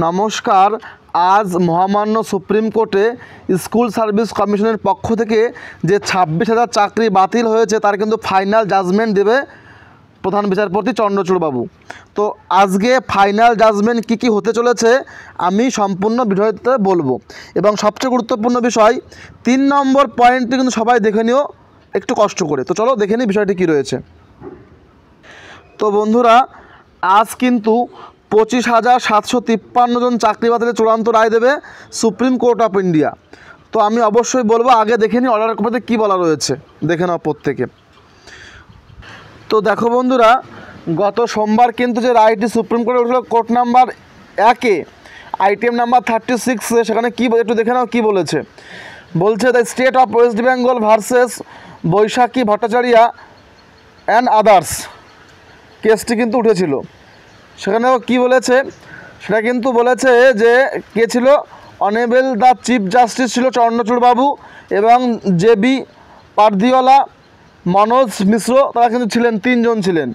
নমস্কার। আজ মহামান্য সুপ্রিম কোর্টে স্কুল সার্ভিস কমিশনের পক্ষ থেকে যে 26,000 চাকরি বাতিল হয়েছে তার কিন্তু ফাইনাল জাজমেন্ট দেবে প্রধান বিচারপতি চন্দ্রচূড় বাবু। তো আজকে ফাইনাল জাজমেন্ট কী হতে চলেছে আমি সম্পূর্ণ ভিডিওতে বলবো, এবং সবচেয়ে গুরুত্বপূর্ণ বিষয় 3 নম্বর পয়েন্টটি কিন্তু সবাই দেখে নিও একটু কষ্ট করে। তো চলো দেখে নিই বিষয়টি কী রয়েছে। তো বন্ধুরা, আজ কিন্তু 25,753 জন চাকরি বাতিলের চূড়ান্ত রায় দেবে সুপ্রিম কোর্ট অফ ইন্ডিয়া। তো আমি অবশ্যই বলবো আগে দেখে নিই অর্ডারের মধ্যে কী বলা রয়েছে, দেখে নাও প্রত্যেকে। তো দেখো বন্ধুরা, গত সোমবার কিন্তু যে রায়টি সুপ্রিম কোর্টে উঠল কোর্ট নাম্বার 1-এ আইটেম নাম্বার 36, সেখানে কী একটু দেখে নাও কী বলেছে। বলছে the state of West Bengal versus Baishakhi Bhattacharya and others কেসটি কিন্তু উঠেছিল। সেখানেও কি বলেছে, সেটা কিন্তু বলেছে যে কে ছিল, অনেবল দ্য চিফ জাস্টিস ছিল চন্দ্রচূড় বাবু এবং JB পারদিওয়ালা, মনোজ মিশ্র, তারা কিন্তু ছিলেন, 3 জন ছিলেন।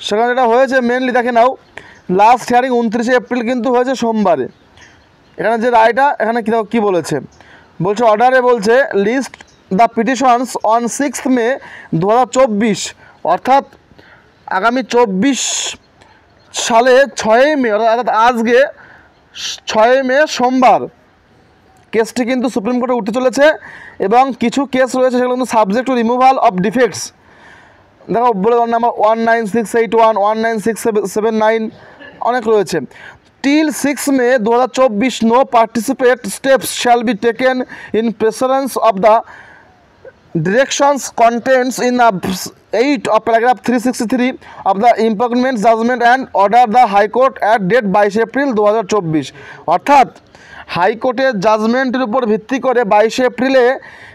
সেখানে যেটা হয়েছে মেনলি দেখে নাও, লাস্ট হিয়ারিং 29 এপ্রিল কিন্তু হয়েছে সোমবারে। এখানে যে রায়টা এখানে কী বলেছে, বলছে অর্ডারে বলছে list the petitions on 6 May 2024, অর্থাৎ আগামী 24 সালে 6 মে, অর্থাৎ আজকে 6 মে সোমবার কেসটি কিন্তু সুপ্রিম কোর্টে উঠতে চলেছে। এবং কিছু কেস রয়েছে সেগুলো কিন্তু subject to removal of defects. দেখো বলে নাম্বার 19681, 19679 অনেক রয়েছে। Till 6 May 2024 no participate steps shall be taken in pursuance of the directions contents in 8 of paragraph 363 of the impugnment judgment and order the High Court at date 22 April 2024। অর্থাৎ হাইকোর্টের জাজমেন্টের উপর ভিত্তি করে 22 এপ্রিলে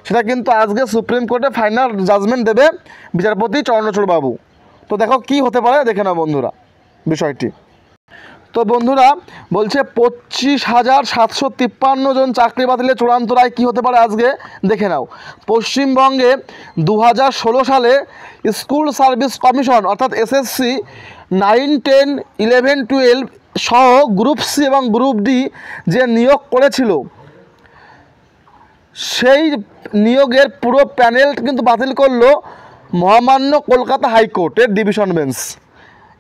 সেটা কিন্তু আজকে সুপ্রিম কোর্টে ফাইনাল জাজমেন্ট দেবে বিচারপতি চন্দ্রচূড় বাবু। তো দেখো কি হতে পারে, দেখে নাও বন্ধুরা বিষয়টি। তো বন্ধুরা বলছে 25,753 জন চাকরি বাতিলের চূড়ান্ত রায় কী হতে পারে আজকে দেখে নাও। পশ্চিমবঙ্গে 2016 সালে স্কুল সার্ভিস কমিশন অর্থাৎ SSC 9, 10, 11, 12 সহ গ্রুপ C এবং গ্রুপ D যে নিয়োগ করেছিল, সেই নিয়োগের পুরো প্যানেল কিন্তু বাতিল করলো মহামান্য কলকাতা হাইকোর্টের ডিভিশন বেঞ্চ।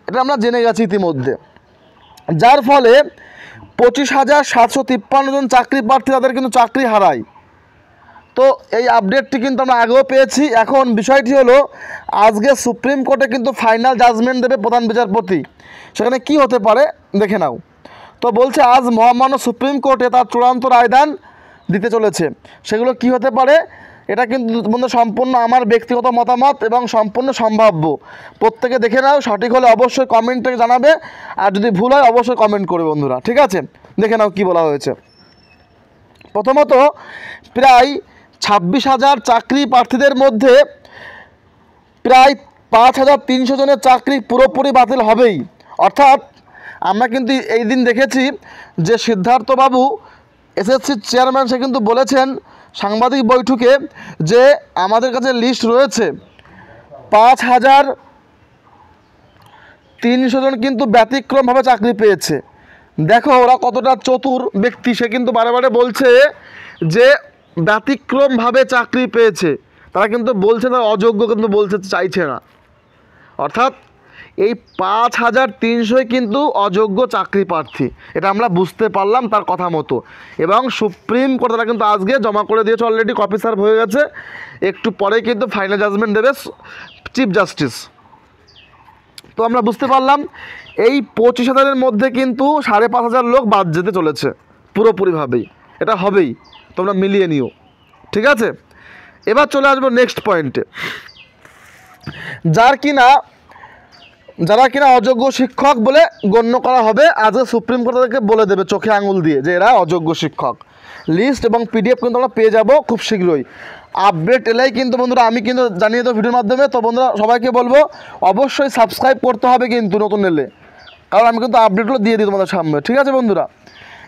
এটা আমরা জেনে গেছি ইতিমধ্যে, যার ফলে 25,753 জন চাকরি প্রার্থী তাদের কিন্তু চাকরি হারায়। তো এই আপডেটটি কিন্তু আমরা আগেও পেয়েছি। এখন বিষয়টি হলো আজকে সুপ্রিম কোর্টে কিন্তু ফাইনাল জাজমেন্ট দেবে প্রধান বিচারপতি, সেখানে কি হতে পারে দেখে নাও। তো বলছে আজ মহামান্য সুপ্রিম কোর্টে তার চূড়ান্ত রায়দান দিতে চলেছে। সেগুলো কি হতে পারে, এটা কিন্তু বন্ধু সম্পূর্ণ আমার ব্যক্তিগত মতামত এবং সম্পূর্ণ সম্ভাব্য। প্রত্যেকে দেখে নাও, সঠিক হলে অবশ্যই কমেন্টে জানাবে, আর যদি ভুল হয় অবশ্যই কমেন্ট করবে বন্ধুরা, ঠিক আছে। দেখে নাও কি বলা হয়েছে। প্রথমত, প্রায় 26,000 চাকরি প্রার্থীদের মধ্যে প্রায় 5,300 জনের চাকরি পুরোপুরি বাতিল হবেই। অর্থাৎ আমরা কিন্তু এই দিন দেখেছি যে সিদ্ধার্থবাবু SSCর চেয়ারম্যান, সে কিন্তু বলেছেন সাংবাদিক বৈঠকে যে আমাদের কাছে লিস্ট রয়েছে 5,300 জন কিন্তু ব্যতিক্রমভাবে চাকরি পেয়েছে। দেখো ওরা কতটা চতুর ব্যক্তি, সে কিন্তু বারে বলছে যে ব্যতিক্রমভাবে চাকরি পেয়েছে, তারা কিন্তু বলছে না অযোগ্য, কিন্তু বলতে চাইছে না। অর্থাৎ এই 5,300 কিন্তু অযোগ্য চাকরি প্রার্থী, এটা আমরা বুঝতে পারলাম তার কথা মতো। এবং সুপ্রিম কোর্ট তারা কিন্তু আজকে জমা করে দিয়েছে, অলরেডি কপি সার্ভ হয়ে গেছে, একটু পরে কিন্তু ফাইনাল জাজমেন্ট দেবে চিফ জাস্টিস। তো আমরা বুঝতে পারলাম এই 25,000-এর মধ্যে কিন্তু 5,500 লোক বাদ যেতে চলেছে পুরোপুরিভাবেই, এটা হবেই, তোমরা মিলিয়ে নিও, ঠিক আছে। এবার চলে আসবো নেক্সট পয়েন্টে। যারা কিনা অযোগ্য শিক্ষক বলে গণ্য করা হবে, আজকে সুপ্রিম কোর্ট তাদেরকে বলে দেবে চোখে আঙুল দিয়ে যে এরা অযোগ্য শিক্ষক। লিস্ট এবং PDF কিন্তু আমরা পেয়ে যাব খুব শীঘ্রই। আপডেট এলেই কিন্তু বন্ধুরা আমি কিন্তু জানিয়ে দেবো ভিডিওর মাধ্যমে। তো বন্ধুরা সবাইকে বলবো অবশ্যই সাবস্ক্রাইব করতে হবে কিন্তু নতুন এলে, কারণ আমি কিন্তু আপডেটগুলো দিয়ে দিই তোমাদের সামনে, ঠিক আছে বন্ধুরা।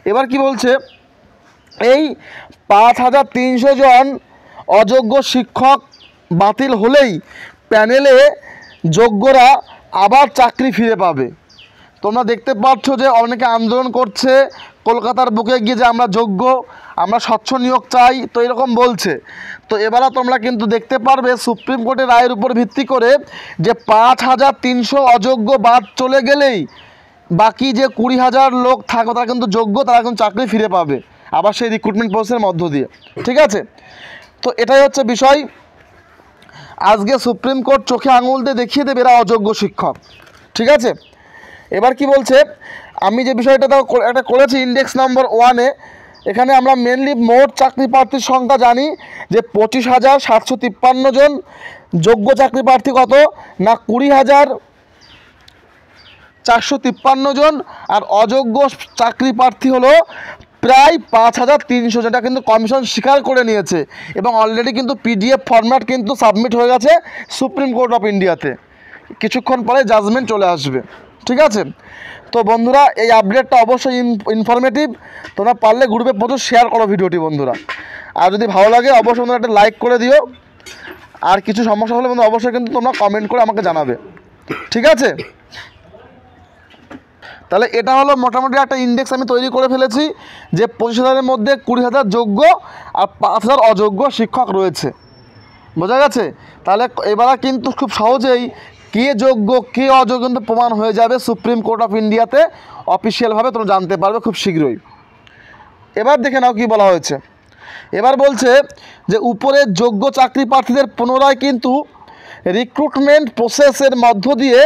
এবার কি বলছে, এই 5,300 জন অযোগ্য শিক্ষক বাতিল হলেই প্যানেলে যোগ্যরা আবার চাকরি ফিরে পাবে। তোমরা দেখতে পাচ্ছ যে অনেকে আন্দোলন করছে কলকাতার বুকে গিয়ে যে আমরা যোগ্য, আমরা স্বচ্ছ নিয়োগ চাই, তো এরকম বলছে। তো এবারে তোমরা কিন্তু দেখতে পারবে সুপ্রিম কোর্টের রায়ের উপর ভিত্তি করে যে 5300 অযোগ্য বাদ চলে গেলেই বাকি যে 20,000 লোক থাকবে তারা কিন্তু যোগ্য, তারা কিন্তু চাকরি ফিরে পাবে আবার সেই রিক্রুটমেন্ট প্রসেসের মধ্য দিয়ে। ঠিক আছে, তো এটাই হচ্ছে বিষয়। আজকে সুপ্রিম কোর্ট চোখে আঙুল দিয়ে দেখিয়ে দেবে এরা অযোগ্য শিক্ষক। ঠিক আছে, এবার কি বলছে, আমি যে বিষয়টা একটা করেছি ইন্ডেক্স নম্বর 1-এ, এখানে আমরা মেনলি মোট চাকরি প্রার্থীর সংখ্যা জানি যে 25,753 জন। যোগ্য চাকরি প্রার্থী কত না 20,453 জন, আর অযোগ্য চাকরি প্রার্থী হলো প্রায় 5,300 জন। এটা কিন্তু কমিশন স্বীকার করে নিয়েছে এবং অলরেডি কিন্তু পিডিএফ ফরম্যাট কিন্তু সাবমিট হয়ে গেছে সুপ্রিম কোর্ট অফ ইন্ডিয়াতে। কিছুক্ষণ পরে জাজমেন্ট চলে আসবে। ঠিক আছে, তো বন্ধুরা এই আপডেটটা অবশ্যই ইনফরমেটিভ, তোমরা পারলে গ্রুপে প্রচুর শেয়ার করো ভিডিওটি বন্ধুরা। আর যদি ভালো লাগে অবশ্যই তোমরা একটা লাইক করে দিও, আর কিছু সমস্যা হলে বন্ধু অবশ্যই কিন্তু তোমরা কমেন্ট করে আমাকে জানাবে। ঠিক আছে, তাহলে এটা হলো মোটামুটি একটা ইন্ডেক্স আমি তৈরি করে ফেলেছি যে 25,000-এর মধ্যে 20,000 যোগ্য আর 5,000 অযোগ্য শিক্ষক রয়েছে। বোঝা গেছে? তাহলে এবার কিন্তু খুব সহজেই কে যোগ্য কে অযোগ্য কিন্তু প্রমাণ হয়ে যাবে সুপ্রিম কোর্ট অফ ইন্ডিয়াতে অফিসিয়ালভাবে, তোমরা জানতে পারবে খুব শীঘ্রই। এবার দেখে নাও কি বলা হয়েছে। এবার বলছে যে উপরে যোগ্য চাকরি প্রার্থীদের পুনরায় কিন্তু রিক্রুটমেন্ট প্রসেসের মধ্য দিয়ে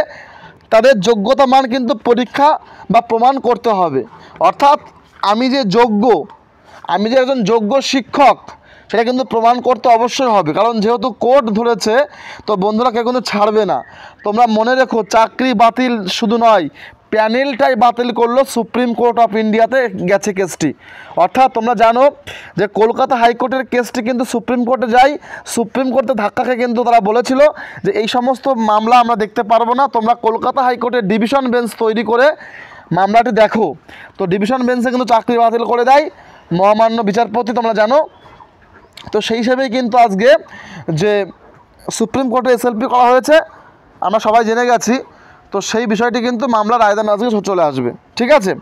তাদের যোগ্যতা মান কিন্তু পরীক্ষা বা প্রমাণ করতে হবে। অর্থাৎ আমি যে যোগ্য, আমি যে একজন যোগ্য শিক্ষক সেটা কিন্তু প্রমাণ করতে অবশ্যই হবে, কারণ যেহেতু কোর্ট ধরেছে তো বন্ধুরা কেউ কিন্তু ছাড়বে না। তোমরা মনে রেখো, চাকরি বাতিল শুধু নয়, প্যানেলটাই বাতিল করলো সুপ্রিম কোর্ট অফ ইন্ডিয়াতে গেছে কেসটি। অর্থাৎ তোমরা জানো যে কলকাতা হাইকোর্টের কেসটি কিন্তু সুপ্রিম কোর্টে যায়, সুপ্রিম কোর্টে ধাক্কা খেয়ে কিন্তু তারা বলেছিল যে এই সমস্ত মামলা আমরা দেখতে পারবো না, তোমরা কলকাতা হাইকোর্টের ডিভিশন বেঞ্চ তৈরি করে মামলাটি দেখো। তো ডিভিশন বেঞ্চে কিন্তু চাকরি বাতিল করে দেয় মহামান্য বিচারপতি, তোমরা জানো। তো সেই হিসেবেই কিন্তু আজকে যে সুপ্রিম কোর্টে এসএলপি করা হয়েছে আমরা সবাই জেনে গেছি। তো সেই বিষয়টি কিন্তু মামলার রায়দান আজকে চলে আসবে। ঠিক আছে,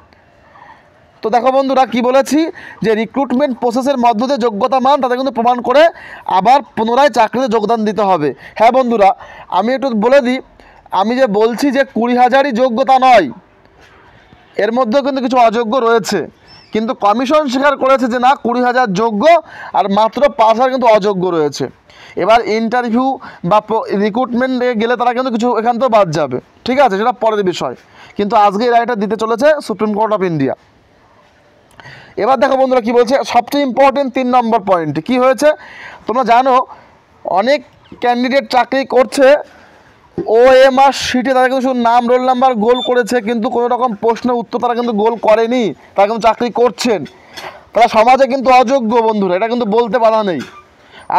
তো দেখো বন্ধুরা কি বলেছি যে রিক্রুটমেন্ট প্রসেসের মধ্য দিয়ে যোগ্যতা মান তাদের কিন্তু প্রমাণ করে আবার পুনরায় চাকরিতে যোগদান দিতে হবে। হ্যাঁ বন্ধুরা, আমি একটু বলে দিই, আমি যে বলছি যে 20,000-ই যোগ্যতা নয়, এর মধ্যেও কিন্তু কিছু অযোগ্য রয়েছে, কিন্তু কমিশন স্বীকার করেছে যে না 20,000 যোগ্য আর মাত্র 5,000 কিন্তু অযোগ্য রয়েছে। এবার ইন্টারভিউ বা রিক্রুটমেন্টে গেলে তারা কিন্তু কিছু এখান থেকে বাদ যাবে। ঠিক আছে, সেটা পরের বিষয়, কিন্তু আজকে এই রায়টা দিতে চলেছে সুপ্রিম কোর্ট অফ ইন্ডিয়া। এবার দেখো বন্ধুরা কি বলছে, সবচেয়ে ইম্পর্টেন্ট 3 নম্বর পয়েন্ট কি হয়েছে। তোমরা জানো অনেক ক্যান্ডিডেট চাকরি করছে OMR শিটে, তারা কিন্তু শুধু নাম রোল নাম্বার গোল করেছে, কিন্তু কোনো রকম প্রশ্নের উত্তর তারা কিন্তু গোল করেনি, তারা কিন্তু চাকরি করছেন, তারা সমাজে কিন্তু অযোগ্য বন্ধুরা, এটা কিন্তু বলতে বাধা নেই।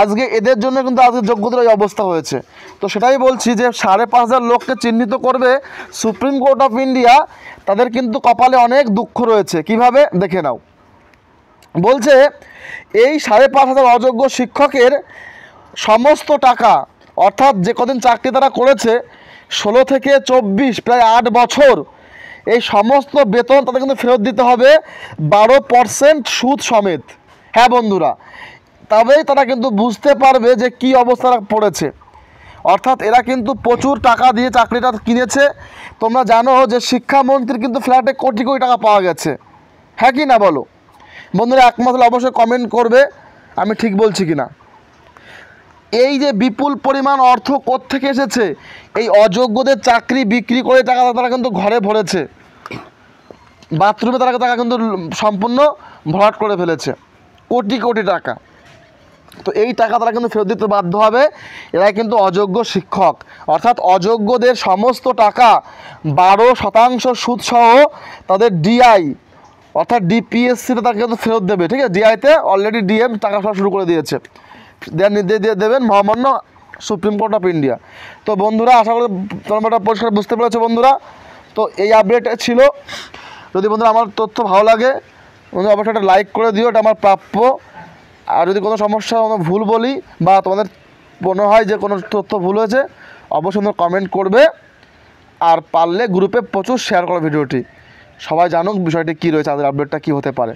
আজকে এদের জন্য কিন্তু আজকে যোগ্যতার এই অবস্থা হয়েছে। তো সেটাই বলছি যে 5,500 লোককে চিহ্নিত করবে সুপ্রিম কোর্ট অফ ইন্ডিয়া, তাদের কিন্তু কপালে অনেক দুঃখ রয়েছে। কিভাবে দেখে নাও, বলছে এই 5,500 অযোগ্য শিক্ষকের সমস্ত টাকা, অর্থাৎ যে কদিন চাকরি তারা করেছে 16 থেকে 24 প্রায় 8 বছর, এই সমস্ত বেতন তাদের কিন্তু ফেরত দিতে হবে 12% সুদ সমেত। হ্যাঁ বন্ধুরা, তবেই তারা কিন্তু বুঝতে পারবে যে কি অবস্থা পড়েছে। অর্থাৎ এরা কিন্তু প্রচুর টাকা দিয়ে চাকরিটা কিনেছে। তোমরা জানো যে শিক্ষামন্ত্রীর কিন্তু ফ্ল্যাটে কোটি কোটি টাকা পাওয়া গেছে। হ্যাঁ কি না বলো বন্ধুরা, একমাত্র অবশ্যই কমেন্ট করবে আমি ঠিক বলছি কি না। এই যে বিপুল পরিমাণ অর্থ কোত্থেকে এসেছে, এই অযোগ্যদের চাকরি বিক্রি করে টাকা তারা কিন্তু ঘরে ভরেছে, বাথরুমে তারা টাকা কিন্তু সম্পূর্ণ ভরাট করে ফেলেছে, কোটি কোটি টাকা। তো এই টাকা তারা কিন্তু ফেরত দিতে বাধ্য হবে, এরাই কিন্তু অযোগ্য শিক্ষক। অর্থাৎ অযোগ্যদের সমস্ত টাকা 12% সুদসহ তাদের ডিআই অর্থাৎ ডিপিএসসিতে তাকে কিন্তু ফেরত দেবে। ঠিক আছে, ডিআইতে অলরেডি ডিএম টাকা সব শুরু করে দিয়েছে, দেওয়ার নির্দেশ দিয়ে দেবেন মহামান্য সুপ্রিম কোর্ট অফ ইন্ডিয়া। তো বন্ধুরা আশা করি তোমরা পরিষ্কার বুঝতে পেরেছো বন্ধুরা। তো এই আপডেট ছিল। যদি বন্ধুরা আমার তথ্য ভালো লাগে বন্ধুরা অবশ্যই একটা লাইক করে দিও, এটা আমার প্রাপ্য। আর যদি কোনো সমস্যা কোনো ভুল বলি বা তোমাদের মনে হয় যে কোনো তথ্য ভুল হয়েছে অবশ্যই তোমরা কমেন্ট করবে। আর পারলে গ্রুপে প্রচুর শেয়ার করো ভিডিওটি, সবাই জানুক বিষয়টি কী রয়েছে, তাদের আপডেটটা কী হতে পারে।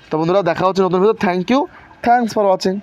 তো বন্ধুরা দেখা হচ্ছে নতুন video. Thank you, thanks for watching.